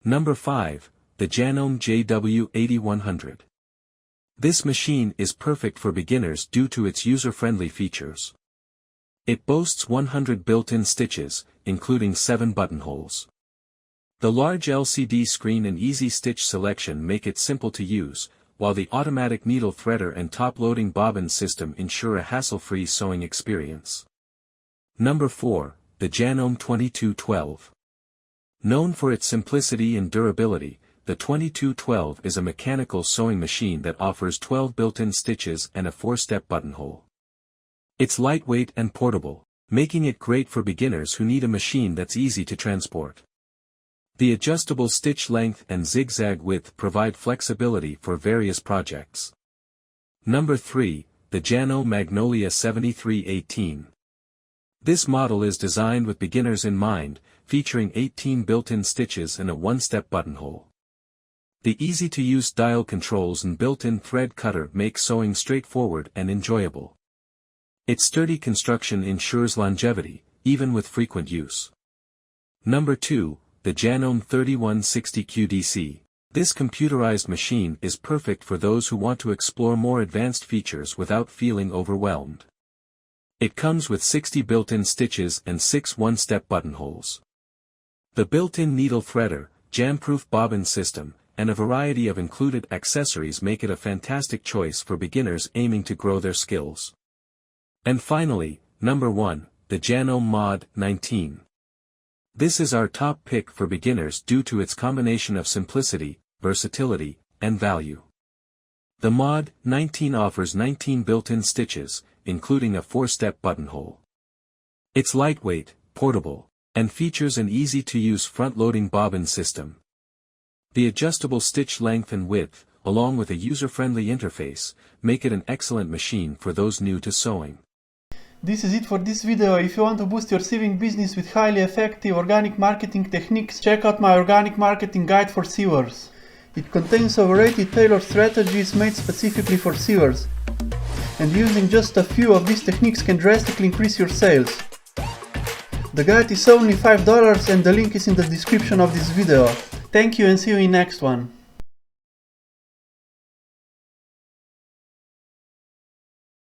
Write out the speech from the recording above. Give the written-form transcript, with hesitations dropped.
Number 5, the Janome JW8100. This machine is perfect for beginners due to its user-friendly features. It boasts 100 built-in stitches, including 7 buttonholes. The large LCD screen and easy stitch selection make it simple to use, while the automatic needle threader and top-loading bobbin system ensure a hassle-free sewing experience. Number 4, the Janome 2212. Known for its simplicity and durability, the 2212 is a mechanical sewing machine that offers 12 built-in stitches and a 4-step buttonhole. It's lightweight and portable, making it great for beginners who need a machine that's easy to transport. The adjustable stitch length and zigzag width provide flexibility for various projects. Number 3, the Janome Magnolia 7318. This model is designed with beginners in mind, featuring 18 built-in stitches and a 1-step buttonhole. The easy-to-use dial controls and built-in thread cutter make sewing straightforward and enjoyable. Its sturdy construction ensures longevity, even with frequent use. Number 2, the Janome 3160 QDC. This computerized machine is perfect for those who want to explore more advanced features without feeling overwhelmed. It comes with 60 built-in stitches and 6 one-step buttonholes. The built-in needle threader, jam-proof bobbin system, and a variety of included accessories make it a fantastic choice for beginners aiming to grow their skills. And finally, number 1, the Janome Mod 19. This is our top pick for beginners due to its combination of simplicity, versatility, and value. The Mod 19 offers 19 built-in stitches, including a 4-step buttonhole. It's lightweight, portable, and features an easy-to-use front-loading bobbin system. The adjustable stitch length and width, along with a user-friendly interface, make it an excellent machine for those new to sewing. This is it for this video. If you want to boost your sewing business with highly effective organic marketing techniques, check out my organic marketing guide for sewers. It contains over 80 tailored strategies made specifically for sewers. And using just a few of these techniques can drastically increase your sales. The guide is only $5 and the link is in the description of this video. Thank you and see you in next one.